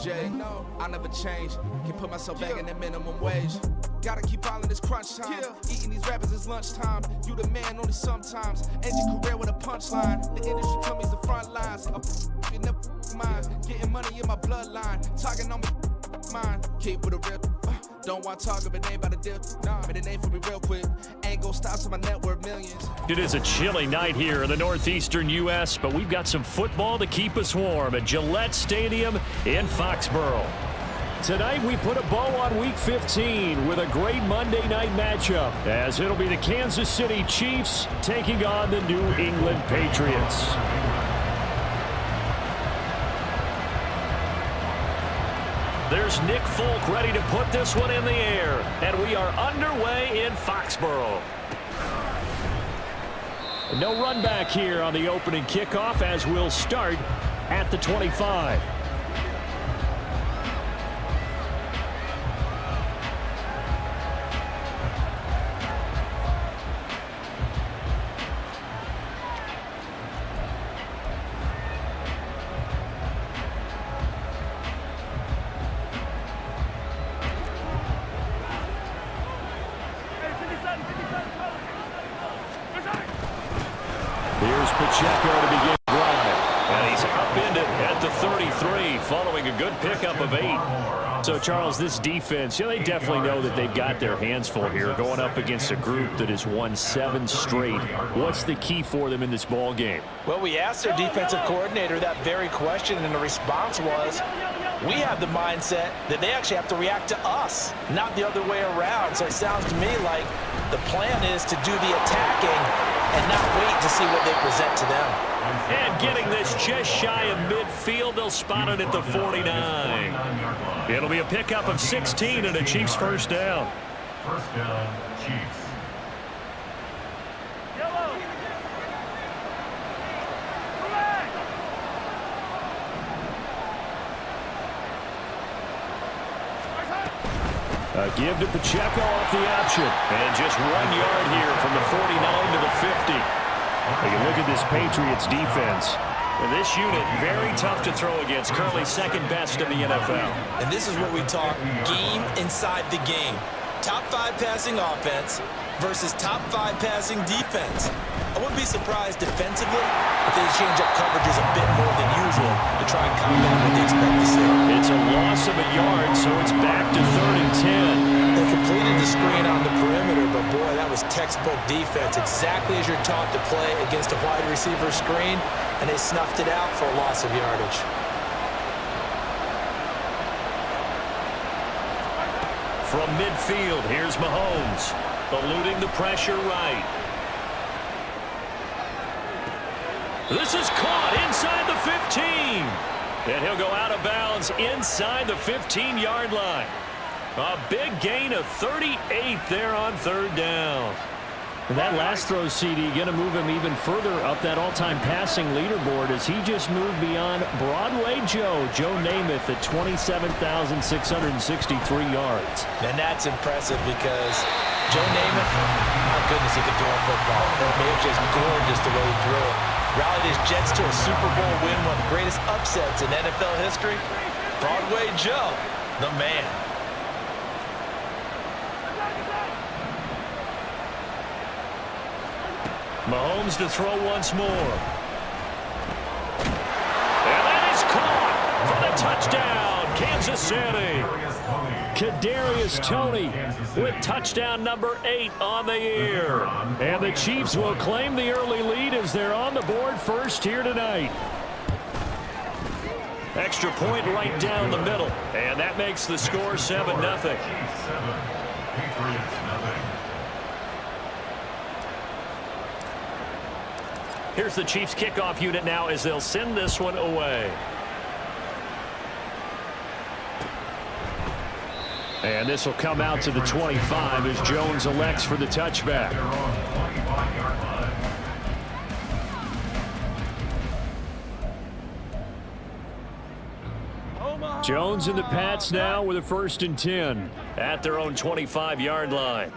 Jay, I never change. Can put myself back in the minimum wage. Gotta keep ballin' this crunch time. Eating these rappers is lunchtime. You the man only sometimes. End your career with a punchline. The industry told me it's the front lines. You never mind. Getting money in my bloodline. Talking on me, mine. Keep with a rip. Don't want to talk if it ain't about a dip. Nah, but it ain't for me real quick. Ain't gon' stop till my net worth millions. It is a chilly night here in the northeastern U.S., but we've got some football to keep us warm at Gillette Stadium in Foxborough. Tonight we put a bow on Week 15 with a great Monday night matchup, as it'll be the Kansas City Chiefs taking on the New England Patriots. There's Nick Folk ready to put this one in the air, and we are underway in Foxborough. No run back here on the opening kickoff, as we'll start at the 25. Here's Pacheco to begin the drive. And he's upended at the 33 following a good pickup of 8. So, Charles, this defense, they definitely know that they've got their hands full here going up against a group that has won 7 straight. What's the key for them in this ball game? Well, we asked their defensive coordinator that very question, and the response was, we have the mindset that they actually have to react to us, not the other way around. So it sounds to me like the plan is to do the attacking and not wait to see what they present to them. And getting this just shy of midfield, they'll spot it at the 49. It'll be a pickup of 16 and a Chiefs first down. First down, Chiefs. A give to Pacheco off the option. And just 1 yard here from the 49 to the 50. Take a look at this Patriots defense. And this unit, very tough to throw against. Currently second best in the NFL. And this is what we talk game inside the game. Top 5 passing offense versus top 5 passing defense. I wouldn't be surprised defensively if they change up coverages a bit more than usual to try and combat what they expect to see. It's a loss of a yard, so it's back to 3rd and 10. They completed the screen on the perimeter, but boy, that was textbook defense. Exactly as you're taught to play against a wide receiver screen, and they snuffed it out for a loss of yardage. From midfield, here's Mahomes, eluding the pressure right. This is caught inside the 15. And he'll go out of bounds inside the 15-yard line. A big gain of 38 there on 3rd down. And that last throw, CD, going to move him even further up that all-time passing leaderboard as he just moved beyond Broadway Joe Namath at 27,663 yards. And that's impressive because Joe Namath, my goodness, he could throw a football. It may have just gorgeous the way he threw it. Rallied his Jets to a Super Bowl win, one of the greatest upsets in NFL history. Broadway Joe, the man. Mahomes to throw once more. And that is caught for the touchdown, Kansas City. Kadarius Toney with touchdown number 8 on the year. And the Chiefs will claim the early lead as they're on the board first here tonight. Extra point right down the middle. And that makes the score 7-0. Here's the Chiefs kickoff unit now as they'll send this one away. And this will come out to the 25 as Jones elects for the touchback. Jones and the Pats now with a 1st and 10 at their own 25-yard line.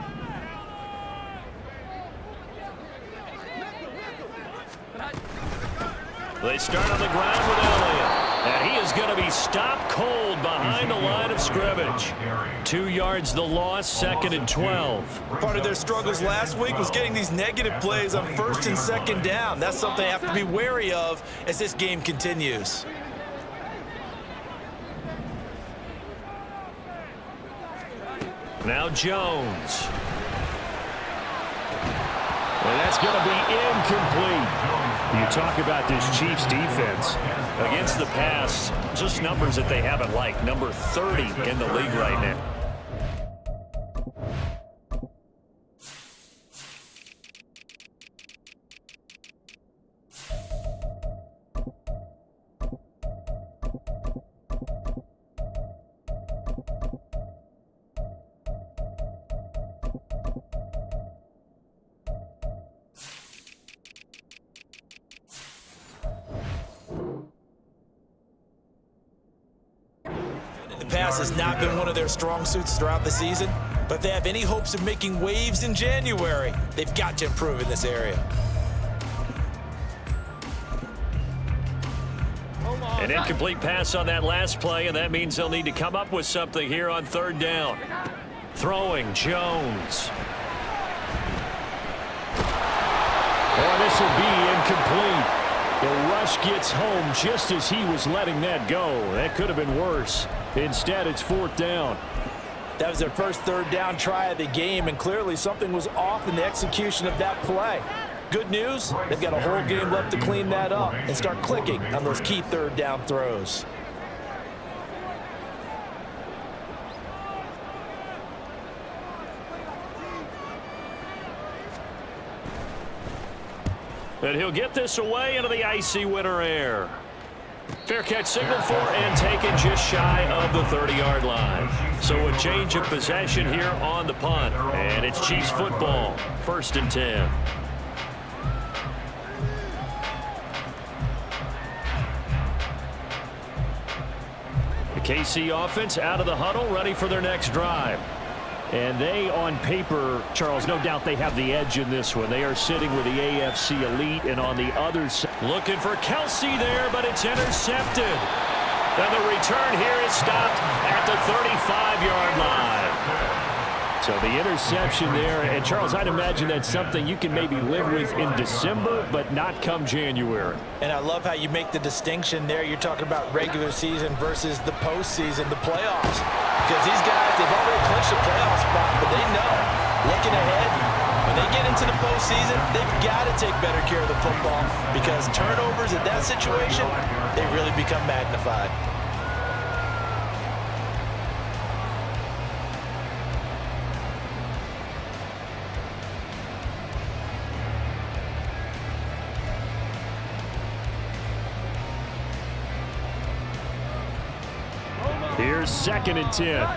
They start on the ground with Elliott. And he is is going to be stopped cold behind the line of scrimmage. 2 yards the loss, 2nd and 12. Part of their struggles last week was getting these negative plays on 1st and 2nd down. That's something they have to be wary of as this game continues. Now Jones. And that's going to be incomplete. You talk about this Chiefs defense against the pass, just numbers that they haven't liked. Number 30 in the league right now. Pass has not been one of their strong suits throughout the season, but if they have any hopes of making waves in January, they've got to improve in this area. An incomplete pass on that last play, and that means they'll need to come up with something here on 3rd down. Throwing, Jones. Oh, this will be incomplete. The rush gets home just as he was letting that go. That could have been worse. Instead, it's 4th down. That was their first 3rd down try of the game, and clearly something was off in the execution of that play. Good news, they've got a whole game left to clean that up and start clicking on those key 3rd down throws. And he'll get this away into the icy winter air. Fair catch signal for and taken just shy of the 30-yard line. So a change of possession here on the punt. And it's Chiefs football, 1st and 10. The KC offense out of the huddle, ready for their next drive. And they, on paper, Charles, no doubt they have the edge in this one. They are sitting with the AFC elite, and on the other side, looking for Kelsey there, but it's intercepted. And the return here is stopped at the 35-yard line. So the interception there, and Charles, I'd imagine that's something you can maybe live with in December, but not come January. And I love how you make the distinction there. You're talking about regular season versus the postseason, the playoffs. Because these guys, they've already clinched a playoff spot, but they know, looking ahead, when they get into the postseason, they've got to take better care of the football because turnovers in that situation, they really become magnified. Here's 2nd and 10.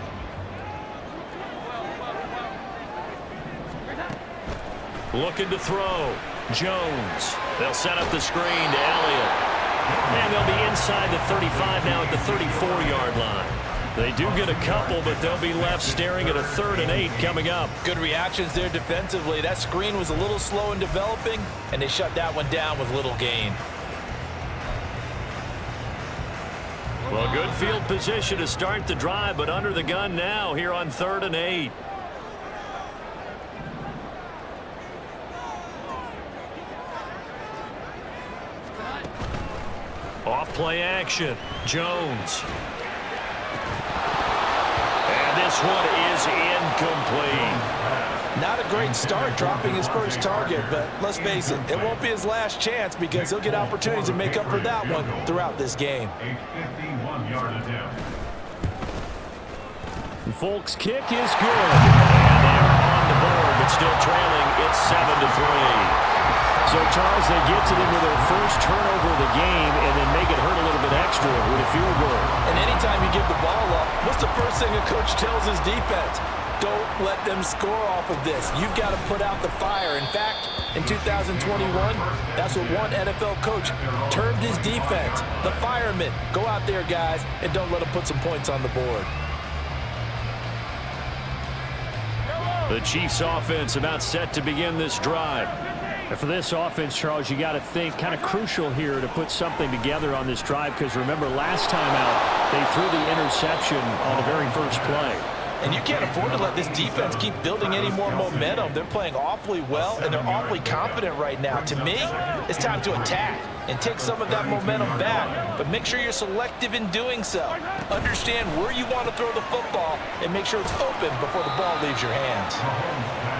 Looking to throw. Jones. They'll set up the screen to Elliott. And they'll be inside the 35 now at the 34-yard line. They do get a couple, but they'll be left staring at a 3rd and 8 coming up. Good reactions there defensively. That screen was a little slow in developing, and they shut that one down with little gain. Well, good field position to start the drive, but under the gun now here on 3rd and 8. Off play action. Jones. And this one is incomplete. Not a great start dropping his first target, but let's face it, it won't be his last chance because he'll get opportunities to make up for that one throughout this game. A 51-yard attempt. Folks' kick is good. And they're on the board, but still trailing. It's 7-3. So, Charles, they get to them with their first turnover of the game and then make it hurt a little bit extra with a field goal. And anytime you give the ball up, what's the first thing a coach tells his defense? Don't let them score off of this. You've got to put out the fire. In fact, in 2021, that's what one NFL coach termed his defense. The firemen. Go out there, guys, and don't let them put some points on the board. The Chiefs offense about set to begin this drive. And for this offense, Charles, you got to think kind of crucial here to put something together on this drive, because remember last time out they threw the interception on the very first play. And you can't afford to let this defense keep building any more momentum. They're playing awfully well, and they're awfully confident right now. To me, it's time to attack and take some of that momentum back, but make sure you're selective in doing so. Understand where you want to throw the football and make sure it's open before the ball leaves your hands.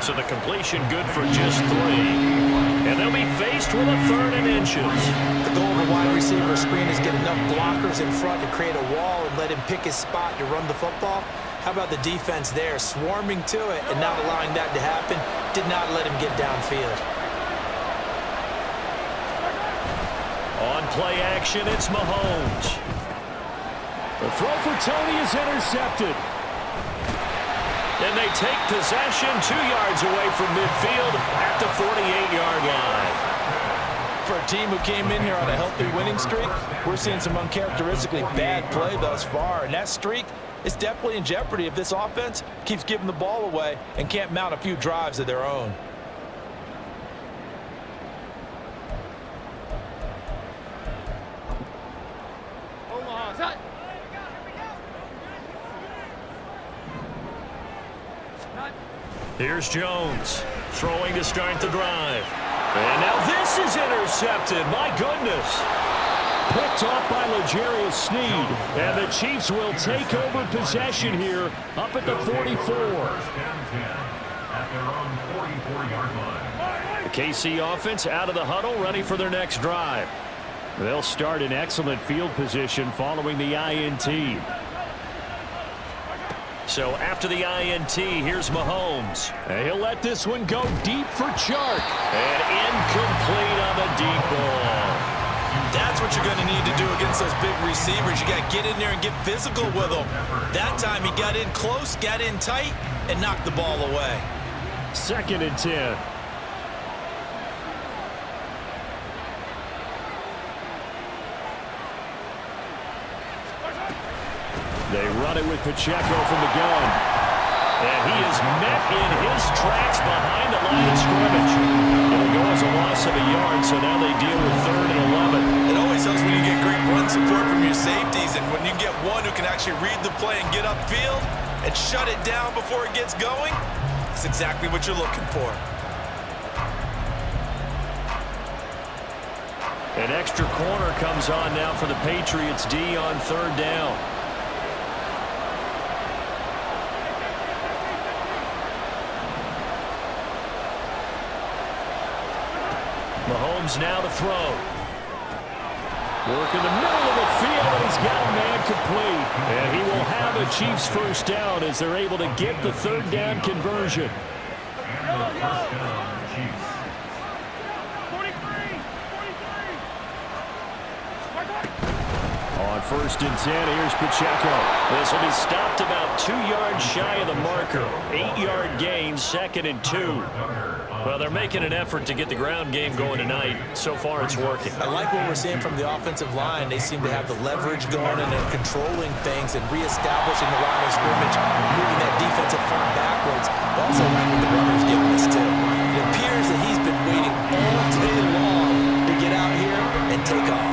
So the completion good for just 3. And they'll be faced with a 3rd and inches. The goal of a wide receiver screen is get enough blockers in front to create a wall and let him pick his spot to run the football. How about the defense there, swarming to it and not allowing that to happen? Did not let him get downfield. On play action, it's Mahomes. The throw for Tony is intercepted. And they take possession 2 yards away from midfield at the 48-yard line. For a team who came in here on a healthy winning streak, we're seeing some uncharacteristically bad play thus far, and that streak is definitely in jeopardy if this offense keeps giving the ball away and can't mount a few drives of their own. Here's Jones throwing to start the drive. And now this is intercepted. My goodness. Picked off by L'Jarius Sneed. And the Chiefs will take over possession here up at the 44. The KC offense out of the huddle, ready for their next drive. They'll start in excellent field position following the INT. So after the INT, here's Mahomes. And he'll let this one go deep for Chark. And incomplete on the deep ball. That's what you're going to need to do against those big receivers. You got to get in there and get physical with them. That time he got in close, got in tight, and knocked the ball away. 2nd and 10. They run it with Pacheco from the gun. And he is met in his tracks behind the line of scrimmage. It'll go as a loss of a yard, so now they deal with 3rd and 11. It always helps when you get great run support from your safeties, and when you get one who can actually read the play and get upfield and shut it down before it gets going, that's exactly what you're looking for. An extra corner comes on now for the Patriots D on 3rd down. Mahomes now to throw. Work in the middle of the field, and he's got a man complete. And he will have a Chiefs first down as they're able to get the 3rd down conversion. On 1st and 10, here's Pacheco. This will be stopped about 2 yards shy of the marker. 8-yard gain, 2nd and 2. Well, they're making an effort to get the ground game going tonight. So far, it's working. I like what we're seeing from the offensive line. They seem to have the leverage going and they're controlling things and reestablishing the line of scrimmage, moving that defensive front backwards. But also like what the runner's giving us, too. It appears that he's been waiting all day long to get out here and take off.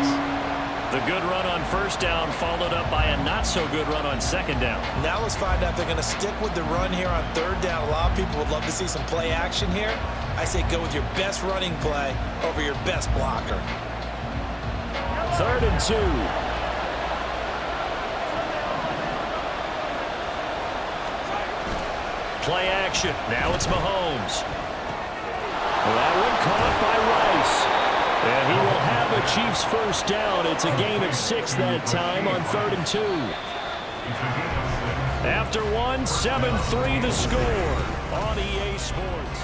The good run on 1st down followed up by a not-so-good run on 2nd down. Now let's find out if they're going to stick with the run here on 3rd down. A lot of people would love to see some play action here. I say go with your best running play over your best blocker. 3rd and 2. Play action. Now it's Mahomes. That one caught by Rice. And he will have a Chiefs first down. It's a gain of 6 that time on 3rd and 2. After one, 7-3 the score on EA Sports.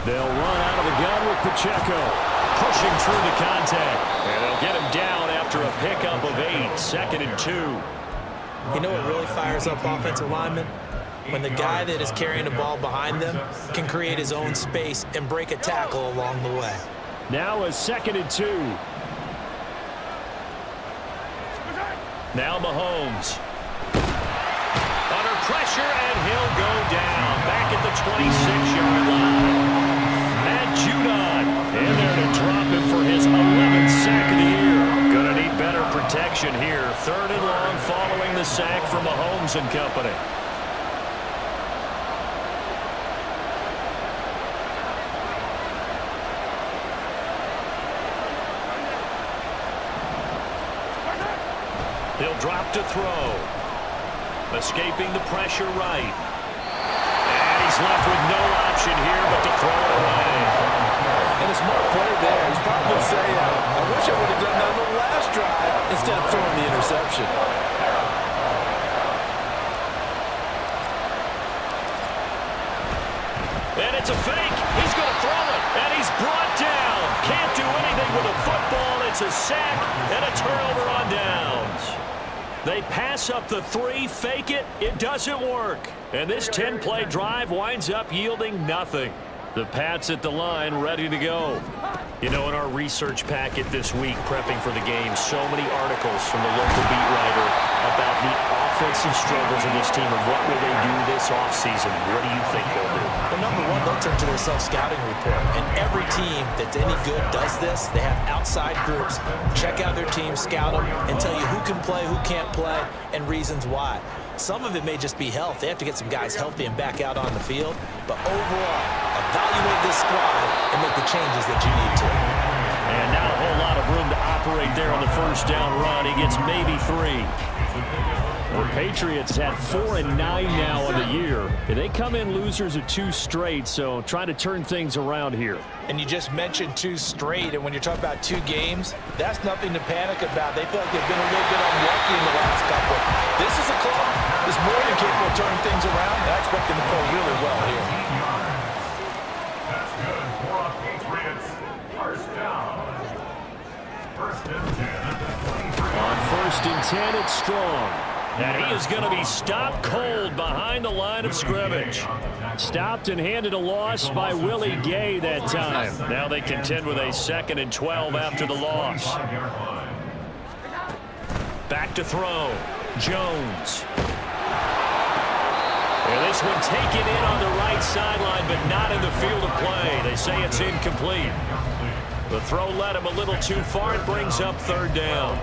They'll run out of the gun with Pacheco. Pushing through the contact. And they'll get him down after a pickup of 8. 2nd and 2. You know what really fires up offensive linemen? When the guy that is carrying the ball behind them can create his own space and break a tackle along the way. Now a 2nd and 2. Now Mahomes. Under pressure, and he'll go down. Back at the 26-yard line. Matt Judon in there to drop him for his 11th sack of the year. Gonna need better protection here. 3rd and long following the sack from Mahomes and company. He'll drop to throw. Escaping the pressure right. And he's left with no option here but to throw it away. And a smart play there. He's probably saying, I wish I would have done that on the last drive instead of throwing the interception. And it's a fake. He's going to throw it. And he's brought down. Can't do anything with a football. It's a sack and a turnover on downs. They pass up the 3, fake it. It doesn't work. And this 10-play drive winds up yielding nothing. The Pats at the line ready to go. You know, in our research packet this week, prepping for the game, so many articles from the local beat writer about the offensive struggles of this team and what will they do this offseason. What do you think they'll do? Well, number one, they'll turn to their self-scouting report. And every team that's any good does this. They have outside groups. Check out their team, scout them, and tell you who can play, who can't play, and reasons why. Some of it may just be health. They have to get some guys healthy and back out on the field. But overall, evaluate this squad and make the changes that you need to. And not a whole lot of room to operate there on the first down run. He gets maybe 3. The Patriots had 4-9 now on the year. And they come in losers of 2 straight, so try to turn things around here. And you just mentioned 2 straight, and when you're talking about 2 games, that's nothing to panic about. They feel like they've been a little bit unlucky in the last couple. This is a club that's more than capable of turning things around. I expect them to play really well here. That's good for a Patriots. First down. 1st and 10 at the 23. On 1st and 10, it's Strong. And he is going to be stopped cold behind the line of scrimmage. Stopped and handed a loss by Willie Gay that time. Now they contend with a 2nd and 12 after the loss. Back to throw. Jones. And this one taken in on the right sideline, but not in the field of play. They say it's incomplete. The throw led him a little too far. It brings up 3rd down.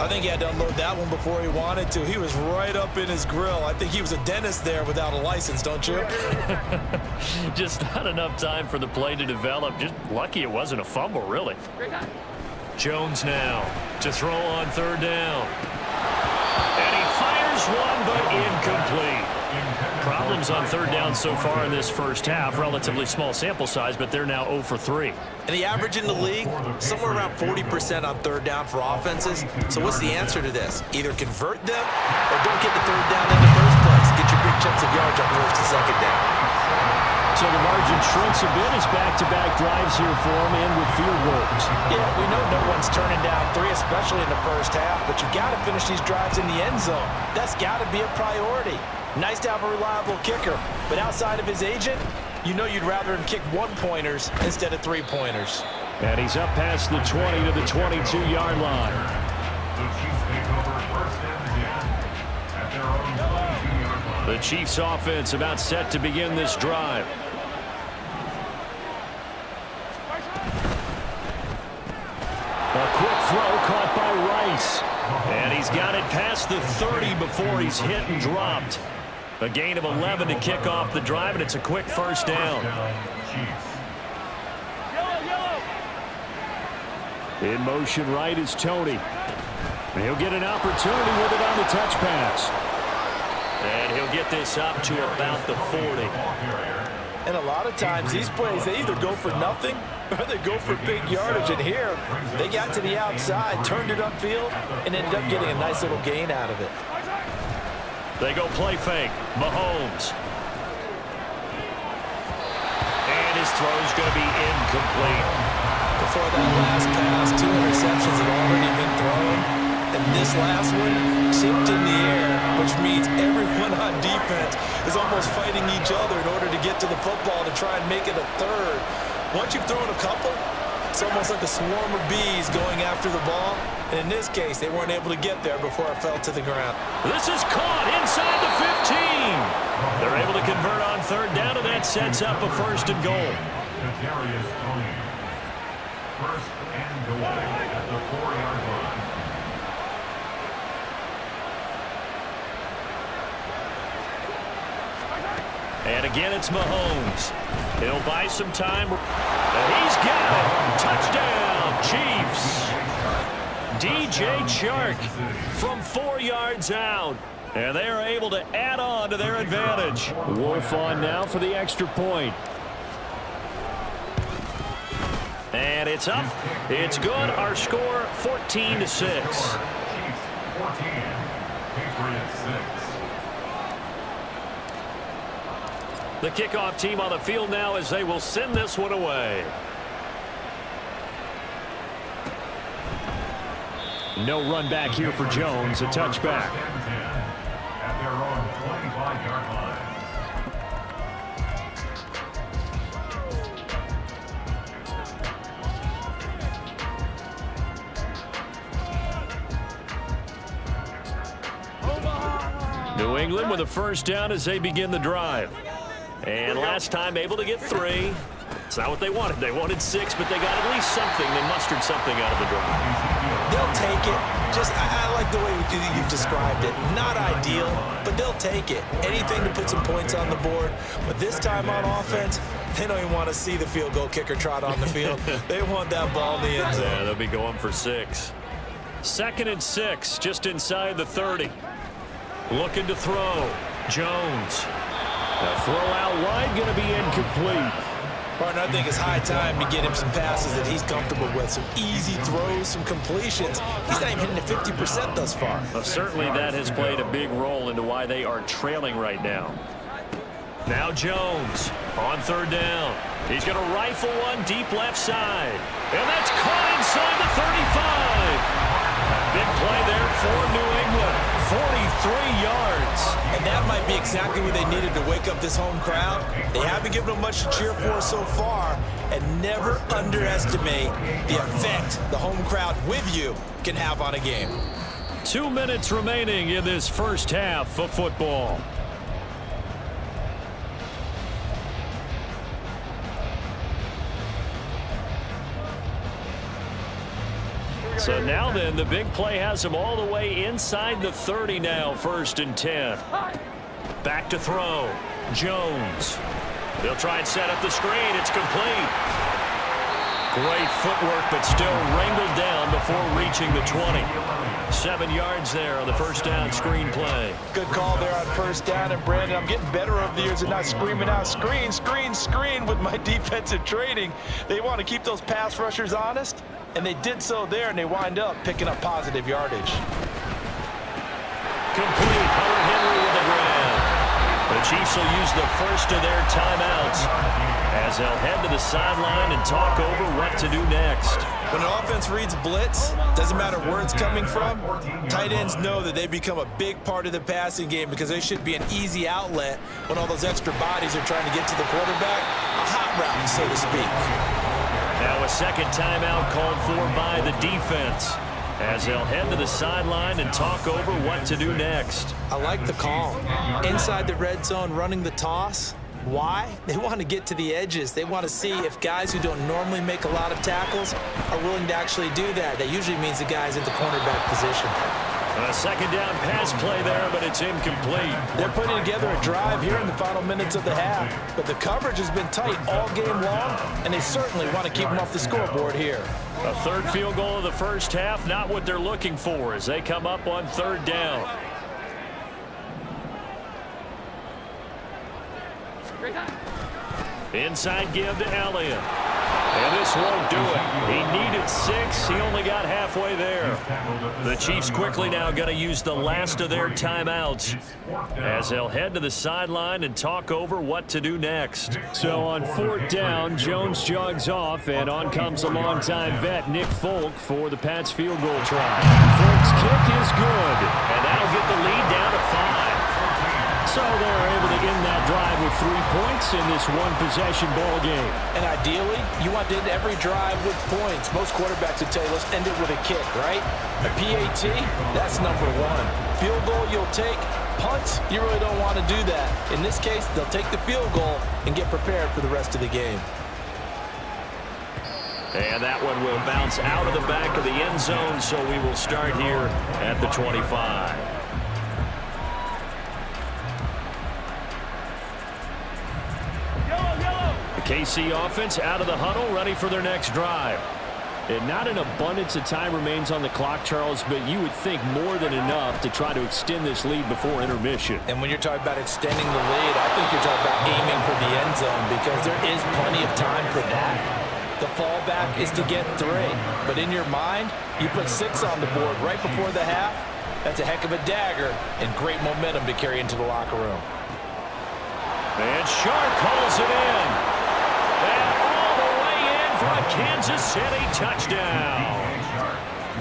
I think he had to unload that one before he wanted to. He was right up in his grill. I think he was a dentist there without a license, don't you? Just not enough time for the play to develop. Just lucky it wasn't a fumble, really. Jones now to throw on 3rd down. And he fires one, but incomplete. Problems on 3rd down so far in this first half. Relatively small sample size, but they're now 0 for 3. And the average in the league, somewhere around 40% on 3rd down for offenses. So what's the answer to this? Either convert them or don't get the 3rd down in the first place. Get your big chunks of yards on 1st and 2nd down. So the margin shrinks a bit as back-to-back drives here for him and with field goals. Yeah, we know no one's turning down 3, especially in the first half, but you've got to finish these drives in the end zone. That's got to be a priority. Nice to have a reliable kicker, but outside of his agent, you know you'd rather him kick 1-pointers instead of 3-pointers. And he's up past the 20 to the 22-yard line. The Chiefs take over 1st and 10 at their own 22-yard line. The Chiefs offense about set to begin this drive. A quick throw caught by Rice. And he's got it past the 30 before he's hit and dropped. A gain of 11 to kick off the drive, and it's a quick first down. In motion right is Tony. And he'll get an opportunity with it on the touch pass. And he'll get this up to about the 40. And a lot of times these plays, they either go for nothing or they go for big yardage. And here, they got to the outside, turned it upfield, and ended up getting a nice little gain out of it. They go play fake. Mahomes. And his throw's going to be incomplete. Before that last pass, 2 interceptions have already been thrown. And this last one chipped in the air, which means everyone on defense is almost fighting each other in order to get to the football to try and make it a third. Once you've thrown a couple, it's almost like a swarm of bees going after the ball. And in this case, they weren't able to get there before it fell to the ground. This is caught inside the 15. They're able to convert on third down, and that sets up a 1st and goal. First and goal at the 4-yard line. And again, it's Mahomes. He'll buy some time. And he's got it. Touchdown, Chiefs. DJ Chark from 4 yards out. And they are able to add on to their advantage. Wolf on now for the extra point. And it's up. It's good. Our score, 14-6. Chiefs 14, Patriots 6. The kickoff team on the field now as they will send this one away. No run back here for Jones. A touchback. At their own 25-yard line. New England with a 1st down as they begin the drive. And last time able to get 3. It's not what they wanted. They wanted 6, but they got at least something. They mustered something out of the drive. They'll take it. I like the way you've described it. Not ideal, but they'll take it. Anything to put some points on the board. But this time on offense, they don't even want to see the field goal kicker trot on the field. They want that ball in the end zone. Yeah, they'll be going for 6. 2nd and 6, just inside the 30. Looking to throw. Jones. The throw out wide going to be incomplete. Partner, I think it's high time to get him some passes that he's comfortable with. Some easy throws, some completions. He's not even hitting the 50% thus far. Well, certainly that has played a big role into why they are trailing right now. Now Jones on 3rd down. He's going to rifle one deep left side. And that's caught inside the 35. Big play there for New England. 43 yards. And that might be exactly what they needed to wake up this home crowd. They haven't given them much to cheer for so far. And never underestimate the effect the home crowd with you can have on a game. 2 minutes remaining in this 1st half of football. So now then, the big play has him all the way inside the 30 now, 1st and 10. Back to throw. Jones. They'll try and set up the screen. It's complete. Great footwork, but still wrangled down before reaching the 20. 7 yards there on the 1st down screen play. Good call there on 1st down. And Brandon, I'm getting better over the years and not screaming out screen, screen, screen with my defensive training. They want to keep those pass rushers honest. And they did so there, and they wind up picking up positive yardage. Complete. Hunter Henry with the grab. The Chiefs will use the 1st of their timeouts as they'll head to the sideline and talk over what to do next. When an offense reads blitz, doesn't matter where it's coming from, tight ends know that they become a big part of the passing game because they should be an easy outlet when all those extra bodies are trying to get to the quarterback. A hot route, so to speak. Now a 2nd timeout called for by the defense as they'll head to the sideline and talk over what to do next. I like the call. Inside the red zone, running the toss. Why? They want to get to the edges. They want to see if guys who don't normally make a lot of tackles are willing to actually do that. That usually means the guy's at the cornerback position. A 2nd down pass play there, but it's incomplete. They're putting together a drive here in the final minutes of the half, but the coverage has been tight all game long, and they certainly want to keep them off the scoreboard here. A 3rd field goal of the 1st half, not what they're looking for as they come up on 3rd down. Inside give to Elliott. And this won't do it. He needed 6. He only got halfway there. The Chiefs quickly now going to use the last of their timeouts as they'll head to the sideline and talk over what to do next. So on 4th down, Jones jogs off, and on comes a longtime vet, Nick Folk, for the Pats field goal try. Folk's kick is good, and that'll get the lead down to 5. So they're able to end that drive with 3 points in this one-possession ball game. And ideally, you want to end every drive with points. Most quarterbacks would tell you, let's end it with a kick, right? A PAT, that's number 1. Field goal, you'll take. Punts, you really don't want to do that. In this case, they'll take the field goal and get prepared for the rest of the game. And that one will bounce out of the back of the end zone, so we will start here at the 25. KC offense out of the huddle, ready for their next drive. And not an abundance of time remains on the clock, Charles, but you would think more than enough to try to extend this lead before intermission. And when you're talking about extending the lead, I think you're talking about aiming for the end zone because there is plenty of time for that. The fallback is to get 3. But in your mind, you put 6 on the board right before the half. That's a heck of a dagger and great momentum to carry into the locker room. And Shark calls it in. And all the way in for a Kansas City touchdown.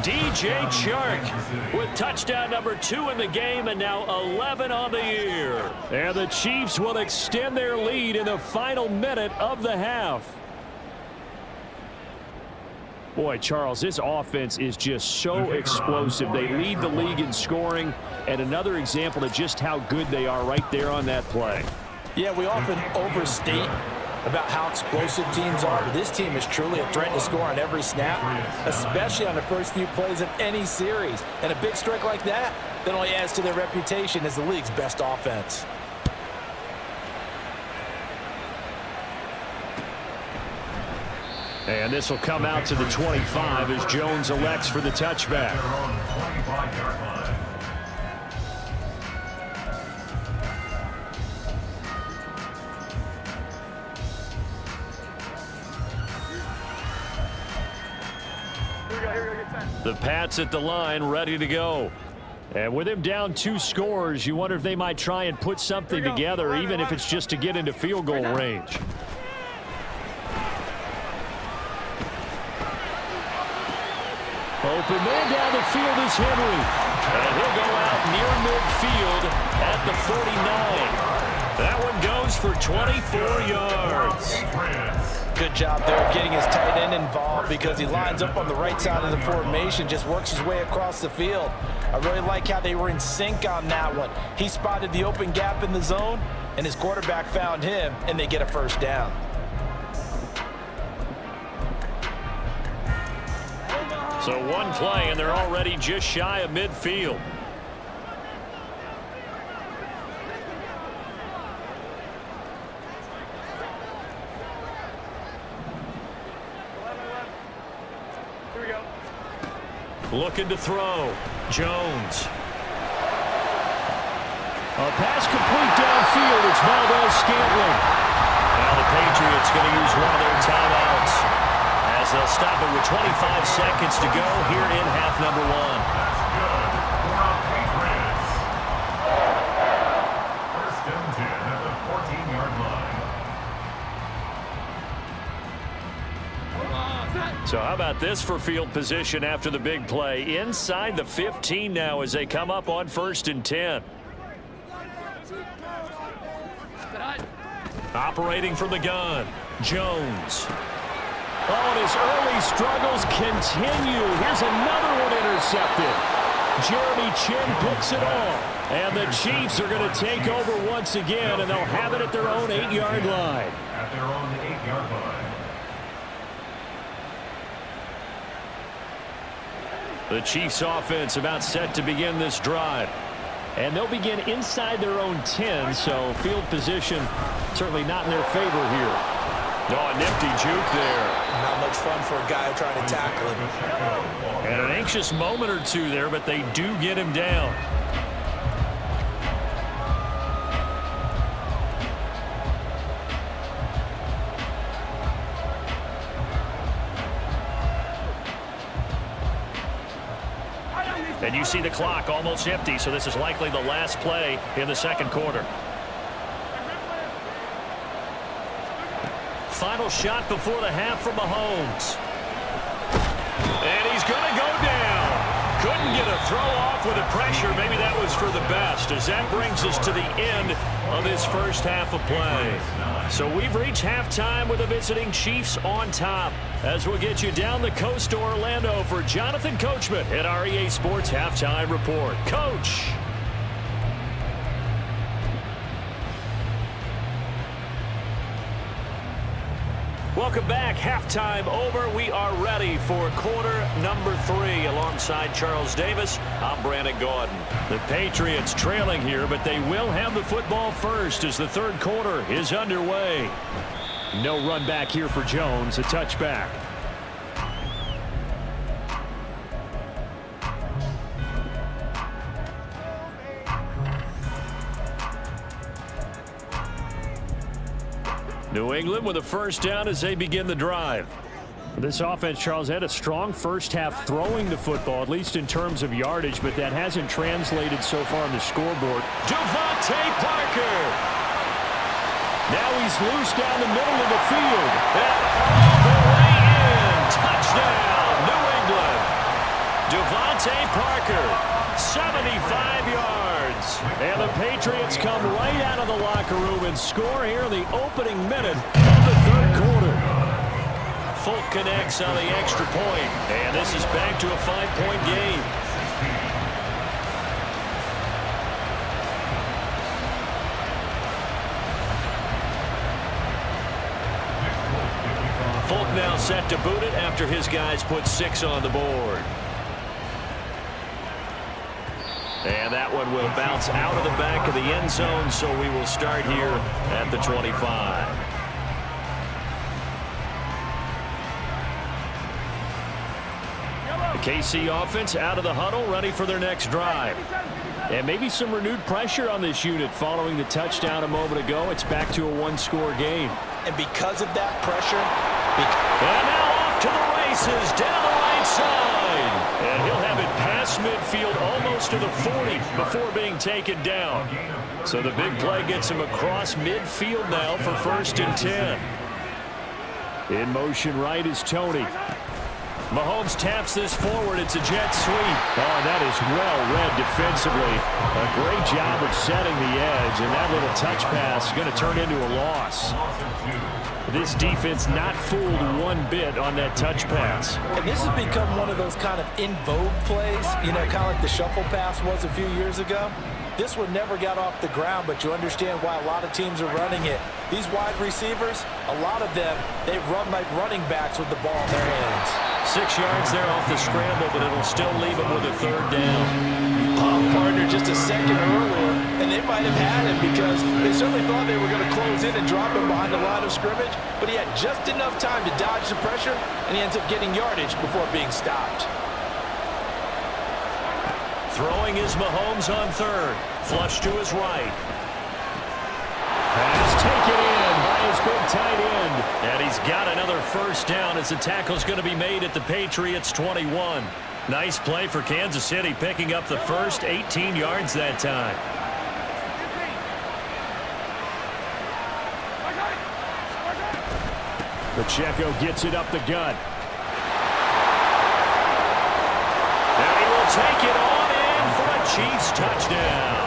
DJ Chark with touchdown number 2 in the game and now 11 on the year. And the Chiefs will extend their lead in the final minute of the half. Boy, Charles, this offense is just so explosive. They lead the league in scoring, and another example of just how good they are right there on that play. Yeah, we often overstate about how explosive teams are, but this team is truly a threat to score on every snap, especially on the first few plays of any series. And a big strike like that only adds to their reputation as the league's best offense. And this will come out to the 25 as Jones elects for the touchback. The Pats at the line, ready to go. And with him down 2 scores, you wonder if they might try and put something together, even if it's just to get into field goal range. Open man down the field is Henry. And he'll go out near midfield at the 49. That one goes for 24 yards. Good job there of getting his tight end involved because he lines up on the right side of the formation, just works his way across the field. I really like how they were in sync on that one. He spotted the open gap in the zone, and his quarterback found him, and they get a first down. So one play, and they're already just shy of midfield. Looking to throw. Jones. A pass complete downfield. It's Valdez-Scantling. Now the Patriots going to use one of their timeouts as they'll stop it with 25 seconds to go here in half number 1. That's good for our Patriots. First and 10 at the 14-yard line. So how about this for field position after the big play? Inside the 15 now as they come up on 1st and 10. Operating from the gun, Jones. Oh, and his early struggles continue. Here's another one intercepted. Jeremy Chin picks it off. And the Chiefs are going to take over once again, and they'll have it at their own 8-yard line. At their own 8-yard line. The Chiefs offense about set to begin this drive. And they'll begin inside their own 10, so field position certainly not in their favor here. Oh, a nifty juke there. Not much fun for a guy trying to tackle him. And an anxious moment or two there, but they do get him down. And you see the clock almost empty, so this is likely the last play in the second quarter. Final shot before the half from Mahomes. And he's going to go down. Couldn't get a throw off with the pressure. Maybe that was for the best, as that brings us to the end of this first half of play. So we've reached halftime with the visiting Chiefs on top. As we'll get you down the coast to Orlando for Jonathan Coachman at our EA Sports Halftime Report. Coach. Welcome back. Halftime over. We are ready for quarter number 3. Alongside Charles Davis, I'm Brandon Gaudin. The Patriots trailing here, but they will have the football first as the third quarter is underway. No run back here for Jones. A touchback. New England with a first down as they begin the drive. This offense, Charles, had a strong first half throwing the football, at least in terms of yardage, but that hasn't translated so far on the scoreboard. Devontae Parker. Now he's loose down the middle of the field. And all the way in. Touchdown, New England. Devontae Parker, 75 yards. And the Patriots come right out of the locker room and score here in the opening minute of the third quarter. Folk connects on the extra point, and this is back to a 5-point game. Folk now set to boot it after his guys put 6 on the board. And that one will bounce out of the back of the end zone, so we will start here at the 25. The KC offense out of the huddle, ready for their next drive. And maybe some renewed pressure on this unit following the touchdown a moment ago. It's back to a one-score game. And because of that pressure... And now off to the races, down the right side. And he'll have it past midfield almost to the 40 before being taken down. So the big play gets him across midfield now for 1st and 10. In motion right is Tony. Mahomes taps this forward. It's a jet sweep. Oh, that is well read defensively. A great job of setting the edge, and that little touch pass is going to turn into a loss. This defense not fooled one bit on that touch pass. And this has become one of those kind of in vogue plays, you know, kind of like the shuffle pass was a few years ago. This one never got off the ground, but you understand why a lot of teams are running it. These wide receivers, a lot of them, they run like running backs with the ball in their hands. 6 yards there off the scramble, but it'll still leave him with a 3rd down. Partner just a second earlier, and they might have had him because they certainly thought they were going to close in and drop him behind the line of scrimmage, but he had just enough time to dodge the pressure, and he ends up getting yardage before being stopped. Throwing is Mahomes on 3rd. Flush to his right. Pass taken in by his big tight end. And he's got another 1st down as the tackle's going to be made at the Patriots 21. Nice play for Kansas City, picking up the first 18 yards that time. Pacheco gets it up the gut. And he will take it on in for a Chiefs touchdown.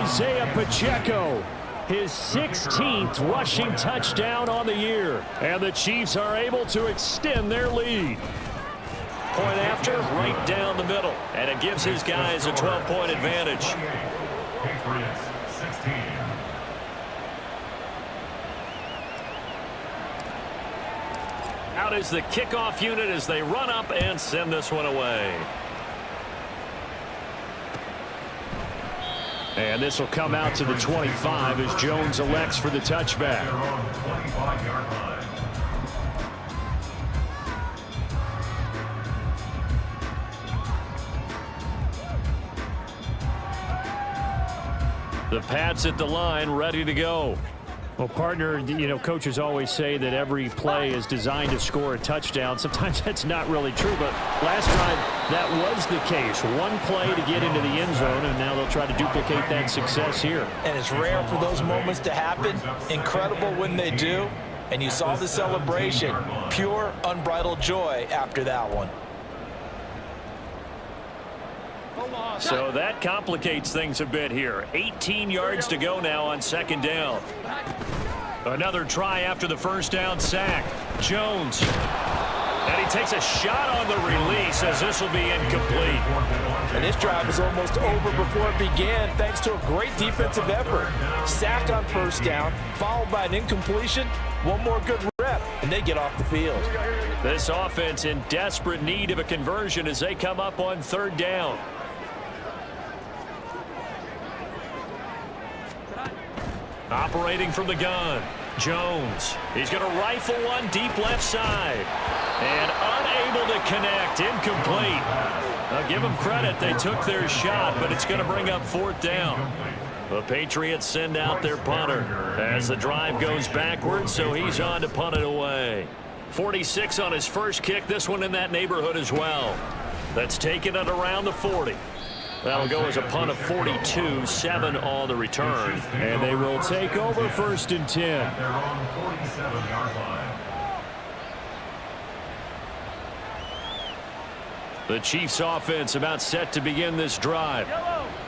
Isaiah Pacheco, his 16th rushing touchdown on the year. And the Chiefs are able to extend their lead. Point after, right down the middle. And it gives his guys a 12-point advantage. Patriots 16. Out is the kickoff unit as they run up and send this one away. And this will come out to the 25 as Jones elects for the touchback. The Pats at the line, ready to go. Well, partner, you know, coaches always say that every play is designed to score a touchdown. Sometimes that's not really true, but last drive, that was the case. One play to get into the end zone, and now they'll try to duplicate that success here. And it's rare for those moments to happen. Incredible when they do. And you saw the celebration. Pure, unbridled joy after that one. So that complicates things a bit here. 18 yards to go now on second down. Another try after the first down sack. Jones. And he takes a shot on the release as this will be incomplete. And this drive is almost over before it began thanks to a great defensive effort. Sack on first down, followed by an incompletion. One more good rep, and they get off the field. This offense in desperate need of a conversion as they come up on third down. Operating from the gun, Jones. He's going to rifle one deep left side. And unable to connect, incomplete. I'll give them credit, they took their shot, but it's going to bring up fourth down. The Patriots send out their punter as the drive goes backwards, so he's on to punt it away. 46 on his first kick, this one in that neighborhood as well. That's taken it around the 40. That'll go as a punt of 42, 7 on the return. And they will take over first and 10. They're on the 47-yard line. The Chiefs offense about set to begin this drive.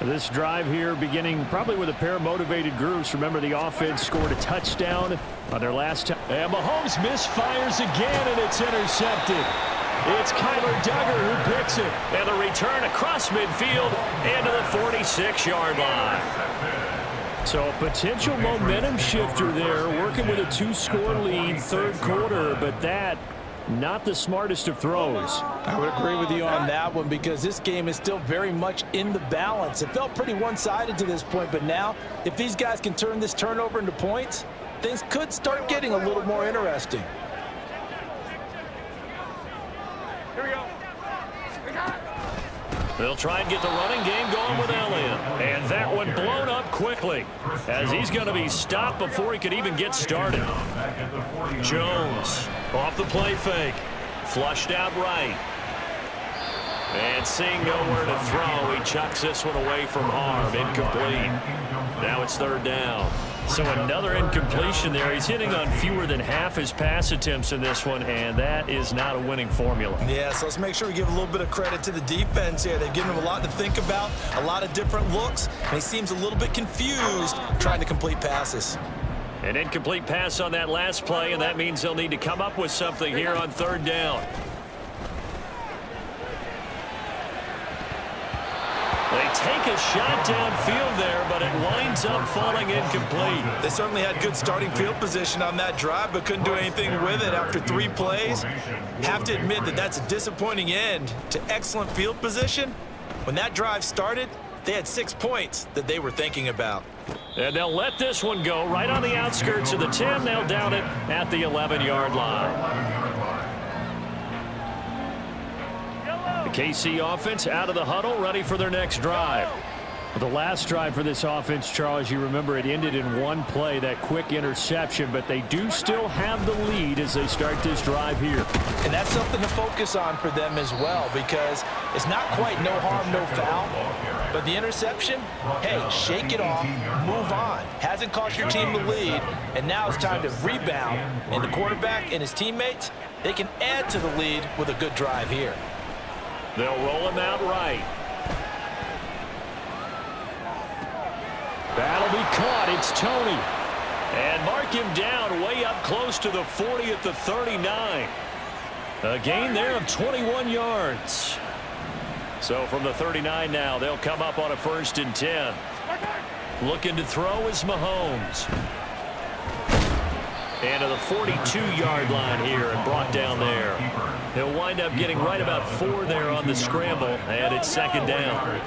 This drive here beginning probably with a pair of motivated groups. Remember, the offense scored a touchdown on their last time. And Mahomes misfires again, and it's intercepted. It's Kyler Duggar who picks it. And the return across midfield into the 46-yard line. So a potential momentum shifter there, working with a 2-score lead, third quarter, but that not the smartest of throws. I would agree with you on that one because this game is still very much in the balance. It felt pretty one-sided to this point, but now if these guys can turn this turnover into points, things could start getting a little more interesting. They'll try and get the running game going with Elliott. And that one blown up quickly as he's going to be stopped before he could even get started. Jones off the play fake. Flushed out right. And seeing nowhere to throw, he chucks this one away from harm. Incomplete. Now it's third down. So another incompletion there. He's hitting on fewer than half his pass attempts in this one, and that is not a winning formula. Yeah, so let's make sure we give a little bit of credit to the defense here. They've given him a lot to think about, a lot of different looks, and he seems a little bit confused trying to complete passes. An incomplete pass on that last play, and that means they'll need to come up with something here on third down. They take a shot downfield there, but it winds up falling incomplete. They certainly had good starting field position on that drive, but couldn't do anything with it after 3 plays. Have to admit that that's a disappointing end to excellent field position. When that drive started, they had 6 points that they were thinking about. And they'll let this one go right on the outskirts of the 10. They'll down it at the 11-yard line. The KC offense out of the huddle, ready for their next drive. The last drive for this offense, Charles, you remember it ended in one play, that quick interception, but they do still have the lead as they start this drive here. And that's something to focus on for them as well, because it's not quite no harm, no foul, but the interception, hey, shake it off, move on. Hasn't cost your team the lead, and now it's time to rebound. And the quarterback and his teammates, they can add to the lead with a good drive here. They'll roll him out right. That'll be caught. It's Tony. And mark him down way up close to the 40 at the 39. A gain there of 21 yards. So from the 39 now, they'll come up on a 1st and 10. Looking to throw is Mahomes. And to the 42-yard line here and brought down there. He'll wind up getting right about 4 there on the scramble, and it's second down.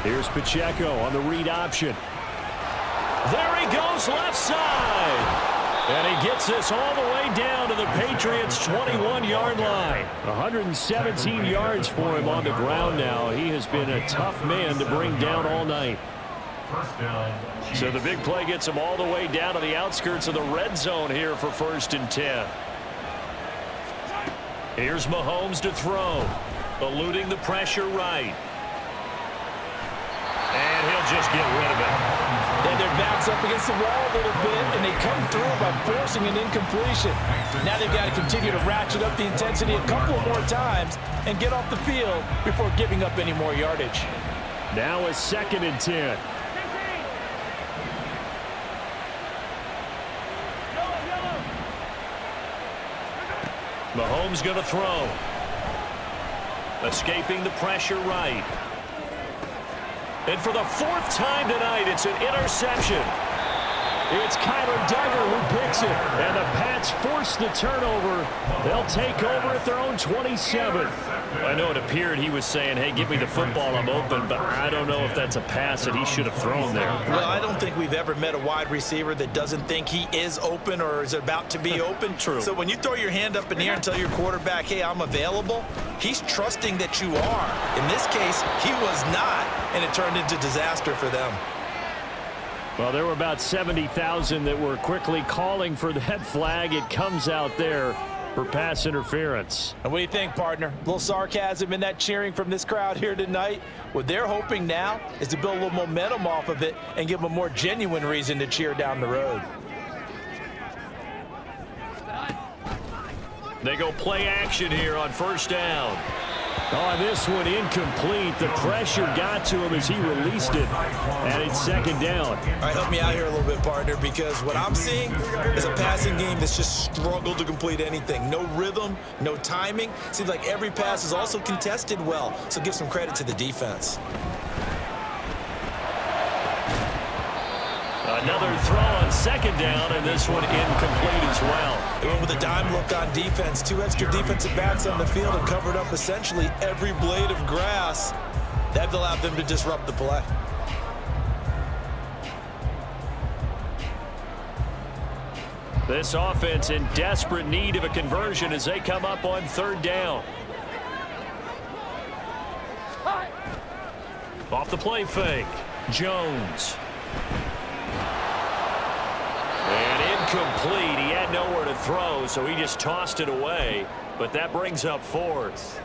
Here's Pacheco on the read option. There he goes left side. And he gets this all the way down to the Patriots' 21-yard line. 117 yards for him on the ground now. He has been a tough man to bring down all night. First down. So the big play gets him all the way down to the outskirts of the red zone here for 1st and 10. Here's Mahomes to throw. Eluding the pressure right. And he'll just get rid of it. Then their backs up against the wall a little bit, and they come through by forcing an incompletion. Now they've got to continue to ratchet up the intensity a couple more times and get off the field before giving up any more yardage. Now a 2nd and 10. Mahomes going to throw. Escaping the pressure right. And for the 4th time tonight, it's an interception. It's Kyler Duggar who picks it. And the Pats force the turnover. They'll take over at their own 27. I know it appeared he was saying, hey, give me the football, I'm open, but I don't know if that's a pass that he should have thrown there. Well, I don't think we've ever met a wide receiver that doesn't think he is open or is about to be open. True. So when you throw your hand up in the air and tell your quarterback, hey, I'm available, he's trusting that you are. In this case, he was not, and it turned into disaster for them. Well, there were about 70,000 that were quickly calling for that flag. It comes out there for pass interference. And what do you think, partner? A little sarcasm in that cheering from this crowd here tonight. What they're hoping now is to build a little momentum off of it and give them a more genuine reason to cheer down the road. They go play action here on 1st down. Oh, this one incomplete. The pressure got to him as he released it, and it's 2nd down. All right, help me out here a little bit, partner, because what I'm seeing is a passing game that's just struggled to complete anything. No rhythm, no timing. Seems like every pass is also contested well, so give some credit to the defense. Another throw on 2nd down, and this one incomplete as well. They went with a dime look on defense. 2 extra defensive backs on the field and covered up essentially every blade of grass. That allowed them to disrupt the play. This offense in desperate need of a conversion as they come up on 3rd down. Off the play fake, Jones. And incomplete. He had nowhere to throw, so he just tossed it away. But that brings up 4th.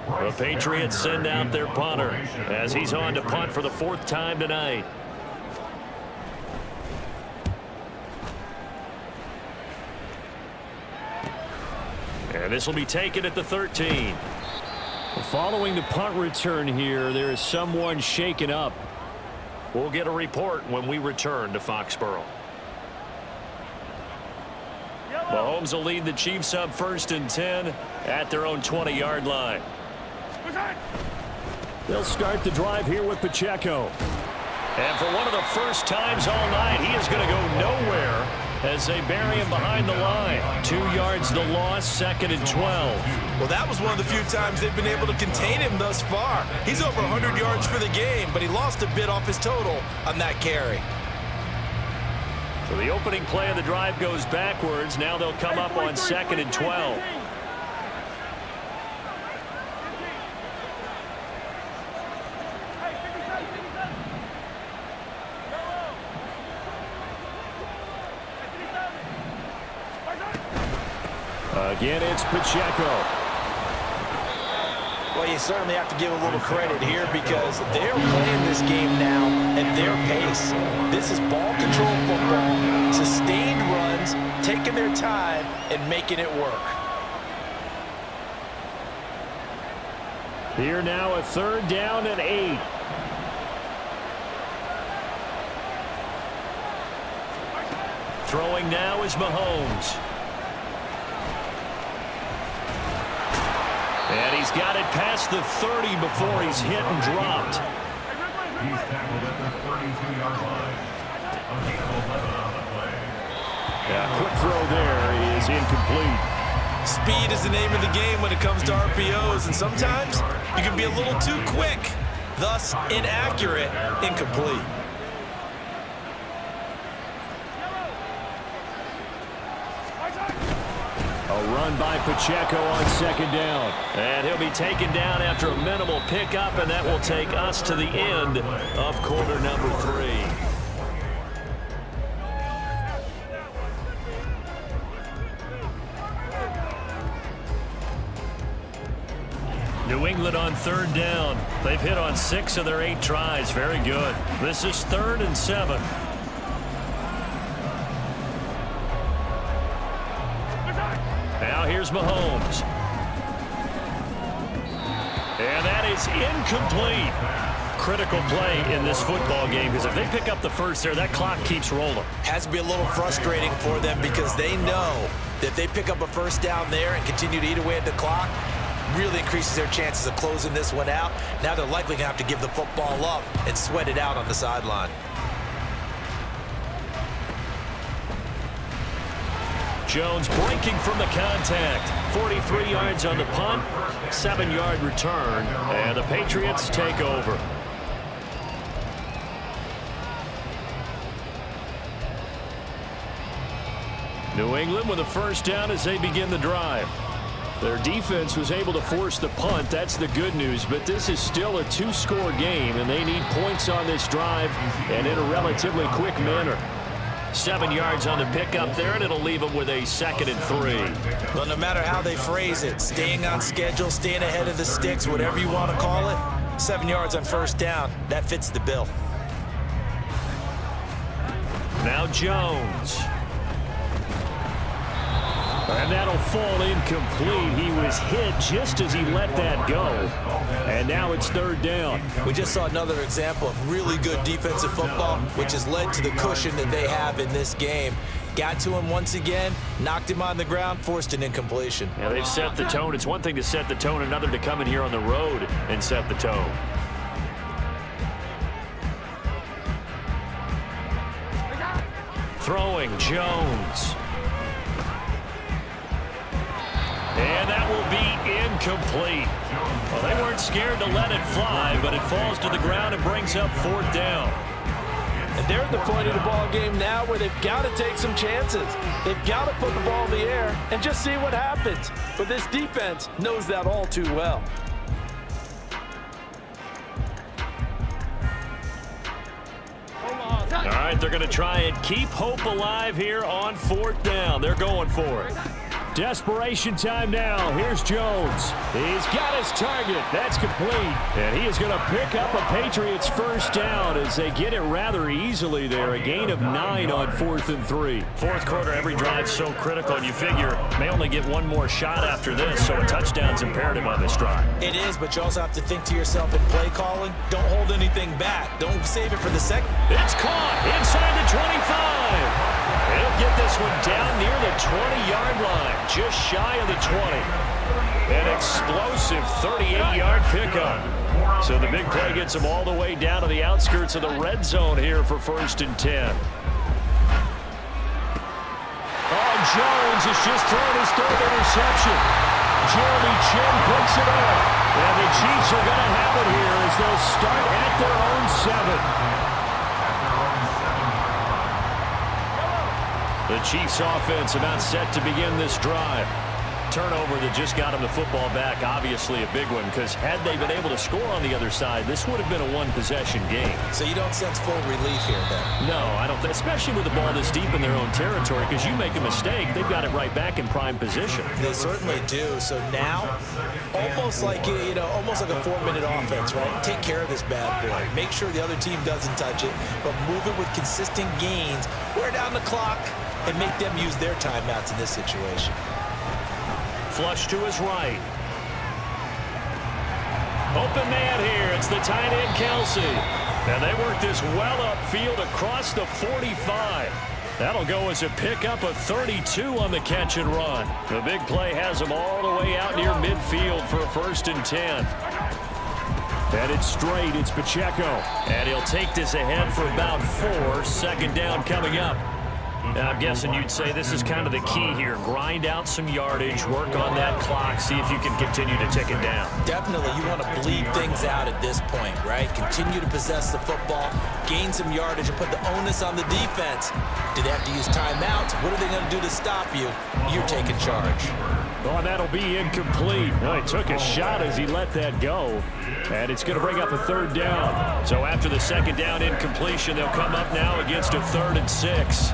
The Patriots send out their punter as he's on to punt for the 4th time tonight. And this will be taken at the 13. Following the punt return here, there is someone shaken up. We'll get a report when we return to Foxborough. Mahomes will lead the Chiefs up 1st and 10 at their own 20-yard line. They'll start the drive here with Pacheco. And for one of the first times all night, he is going to go nowhere as they bury him behind the line. 2 yards the loss, 2nd and 12. Well, that was one of the few times they've been able to contain him thus far. He's over 100 yards for the game, but he lost a bit off his total on that carry. So the opening play of the drive goes backwards. Now they'll come up on 2nd and 12. Again, it's Pacheco. Well, you certainly have to give a little credit here because they're playing this game now at their pace. This is ball control football, sustained runs, taking their time and making it work. Here now a 3rd down and 8. Throwing now is Mahomes. And he's got it past the 30 before he's hit and dropped. He's tackled at the 32-yard line. A gain of 11 on the play. Yeah, quick throw there is incomplete. Speed is the name of the game when it comes to RPOs, and sometimes you can be a little too quick, thus inaccurate, incomplete. A run by Pacheco on second down. And he'll be taken down after a minimal pickup, and that will take us to the end of quarter number 3. New England on third down. They've hit on 6 of their 8 tries. Very good. This is 3rd and 7. Now here's Mahomes. And that is incomplete. Critical play in this football game, because if they pick up the first there, that clock keeps rolling. Has to be a little frustrating for them because they know that if they pick up a first down there and continue to eat away at the clock, really increases their chances of closing this one out. Now they're likely going to have to give the football up and sweat it out on the sideline. Jones breaking from the contact. 43 yards on the punt, 7-yard return, and the Patriots take over. New England with a first down as they begin the drive. Their defense was able to force the punt. That's the good news, but this is still a 2-score game, and they need points on this drive and in a relatively quick manner. 7 yards on the pickup there, and it'll leave them with a 2nd and 3. Well, no matter how they phrase it, staying on schedule, staying ahead of the sticks, whatever you want to call it, 7 yards on first down, that fits the bill. Now Jones. And that'll fall incomplete. He was hit just as he let that go. And now it's 3rd down. We just saw another example of really good defensive football, which has led to the cushion that they have in this game. Got to him once again, knocked him on the ground, forced an incompletion. Yeah, they've set the tone. It's one thing to set the tone, another to come in here on the road and set the tone. Throwing Jones. And that will be incomplete. Well, they weren't scared to let it fly, but it falls to the ground and brings up 4th down. And they're at the point of the ball game now where they've got to take some chances. They've got to put the ball in the air and just see what happens. But this defense knows that all too well. All right, they're going to try and keep hope alive here on 4th down. They're going for it. Desperation time now. Here's Jones. He's got his target. That's complete. And he is going to pick up a Patriots first down as they get it rather easily there. A gain of 9 on 4th and 3. Fourth quarter, every drive so critical, and you figure may only get one more shot after this, so a touchdown's imperative on this drive. It is, but you also have to think to yourself in play calling, don't hold anything back. Don't save it for the second. It's caught inside the 25. He'll get this one down near the 20-yard line, just shy of the 20. An explosive 38-yard pickup. So the big play gets him all the way down to the outskirts of the red zone here for 1st and 10. Oh, Jones has just thrown his 3rd interception. Jeremy Chin picks it up. And the Chiefs are going to have it here as they'll start at their own 7. The Chiefs offense about set to begin this drive. Turnover that just got him the football back, obviously a big one, because had they been able to score on the other side, this would have been a one-possession game. So you don't sense full relief here then? No, I don't, especially with the ball this deep in their own territory, because you make a mistake, they've got it right back in prime position. They certainly do. So now, almost like almost like a 4-minute offense, right? Take care of this bad boy. Make sure the other team doesn't touch it, but move it with consistent gains, wear down the clock, and make them use their timeouts in this situation. Flush to his right. Open man here. It's the tight end, Kelsey. And they work this well upfield across the 45. That'll go as a pickup of 32 on the catch and run. The big play has him all the way out near midfield for a 1st and 10. And it's straight. It's Pacheco. And he'll take this ahead for about 4. 2nd down coming up. I'm guessing you'd say this is kind of the key here. Grind out some yardage, work on that clock, see if you can continue to tick it down. Definitely, you want to bleed things out at this point, right? Continue to possess the football, gain some yardage, and put the onus on the defense. Do they have to use timeouts? What are they going to do to stop you? You're taking charge. Oh, that'll be incomplete. Well, he took a shot as he let that go. And it's going to bring up a third down. So after the second down incompletion, they'll come up now against a 3rd and 6.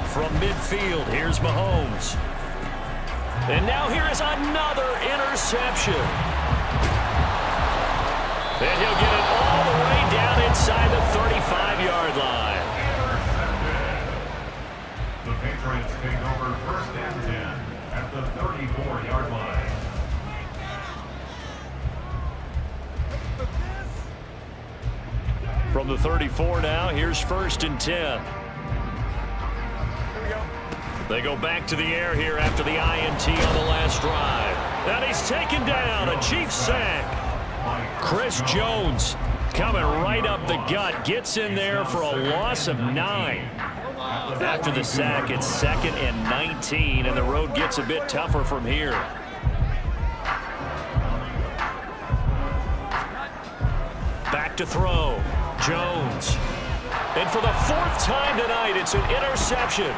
From midfield, here's Mahomes. And now here is another interception. And he'll get it all the way down inside the 35-yard line. The Patriots take over 1st and 10 at the 34-yard line. From the 34 now, here's 1st and 10. They go back to the air here after the INT on the last drive. And he's taken down, a Chiefs sack. Chris Jones coming right up the gut, gets in there for a loss of 9. After the sack, it's 2nd and 19, and the road gets a bit tougher from here. Back to throw, Jones. And for the 4th time tonight, it's an interception.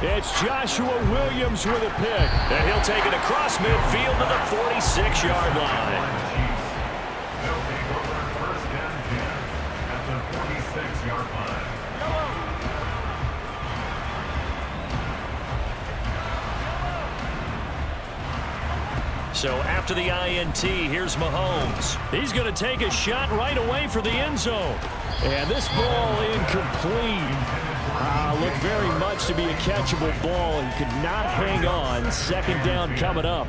It's Joshua Williams with a pick. And he'll take it across midfield to the 46-yard line. They'll take over 1st and 10 at the 46-yard line. So after the INT, here's Mahomes. He's going to take a shot right away for the end zone. And this ball incomplete. Looked very much to be a catchable ball and could not hang on. 2nd down coming up.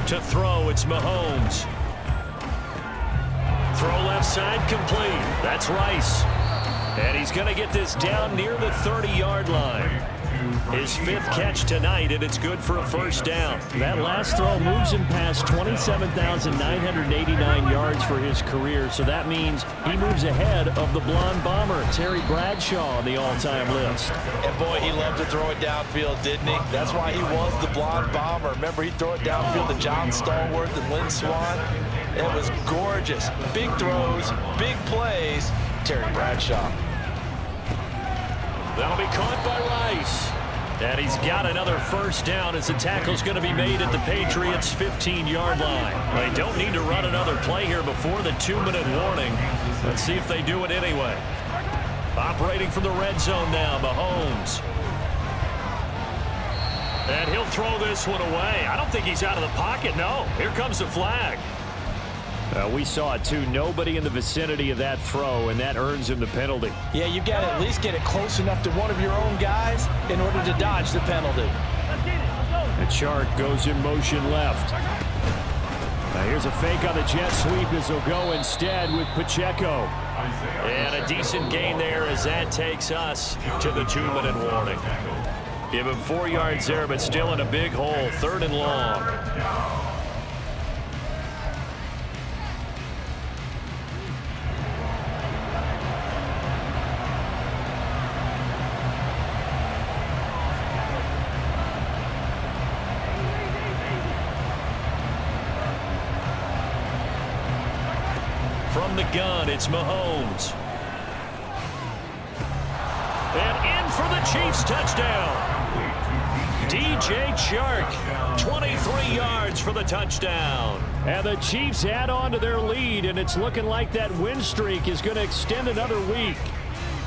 To throw, it's Mahomes. Throw left side complete. That's Rice. And he's going to get this down near the 30-yard line. His 5th catch tonight, and it's good for a 1st down. That last throw moves him past 27,989 yards for his career, so that means he moves ahead of the blonde bomber, Terry Bradshaw, on the all-time list. And boy, he loved to throw it downfield, didn't he? That's why he was the blonde bomber. Remember, he'd throw it downfield to John Stallworth and Lynn Swann. It was gorgeous. Big throws, big plays. Terry Bradshaw. That'll be caught by Rice. And he's got another 1st down as the tackle's going to be made at the Patriots' 15-yard line. They don't need to run another play here before the 2-minute warning. Let's see if they do it anyway. Operating from the red zone now, Mahomes. And he'll throw this one away. I don't think he's out of the pocket, no. Here comes the flag. We saw it too. Nobody in the vicinity of that throw, and that earns him the penalty. Yeah, you got to at least get it close enough to one of your own guys in order to dodge the penalty. And Chark goes in motion left. Now here's a fake on the jet sweep as he'll go instead with Pacheco. And a decent gain there as that takes us to the 2-minute warning. Give him 4 yards there, but still in a big hole. 3rd and long. From the gun, it's Mahomes. And in for the Chiefs touchdown. DJ Chark, 23 yards for the touchdown. And the Chiefs add on to their lead, and it's looking like that win streak is going to extend another week.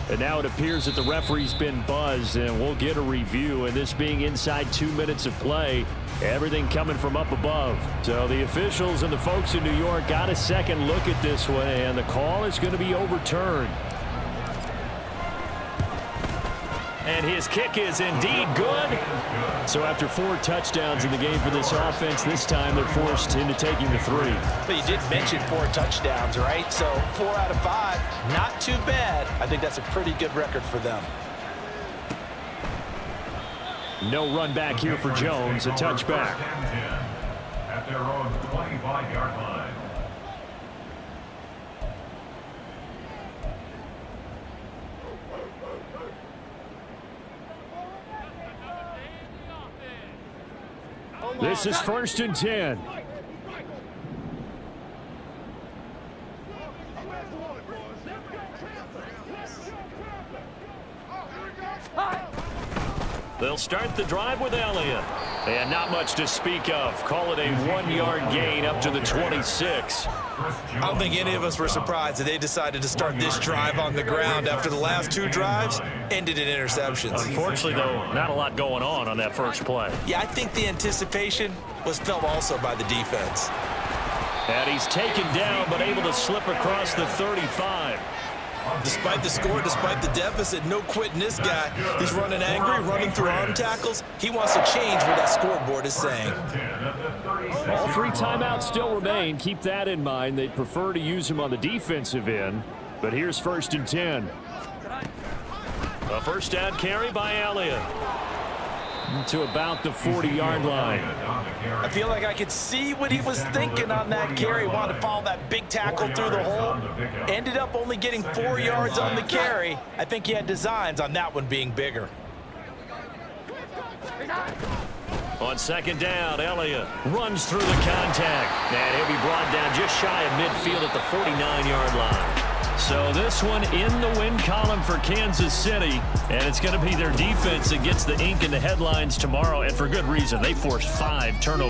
And now it appears that the referee's been buzzed, and we'll get a review. And this being inside 2 minutes of play, everything coming from up above. So the officials and the folks in New York got a second look at this one, and the call is going to be overturned. And his kick is indeed good. So after 4 touchdowns in the game for this offense, this time they're forced into taking the 3. But you did mention 4 touchdowns, right? So 4 out of 5, not too bad. I think that's a pretty good record for them. No run back here for Jones, a touchback. their own 25-yard line. This is 1st and 10. They'll start the drive with Elliott. And not much to speak of. Call it a 1-yard gain up to the 26. I don't think any of us were surprised that they decided to start this drive on the ground after the last 2 drives ended in interceptions. Unfortunately, though, not a lot going on that first play. Yeah, I think the anticipation was felt also by the defense. And he's taken down, but able to slip across the 35. Despite the score, despite the deficit, no quitting this guy. He's running angry, running through arm tackles. He wants to change what that scoreboard is saying. All 3 timeouts still remain. Keep that in mind. They'd prefer to use him on the defensive end. But here's 1st and 10. A first down carry by Elliott. To about the 40-yard line. I feel like I could see what he was thinking on that carry. Wanted to follow that big tackle through the hole. Ended up only getting 4 yards on the carry. I think he had designs on that one being bigger. On 2nd down, Elliott runs through the contact. And he'll be brought down just shy of midfield at the 49-yard line. So this one in the win column for Kansas City, and it's going to be their defense that gets the ink in the headlines tomorrow, and for good reason. They forced 5 turnovers.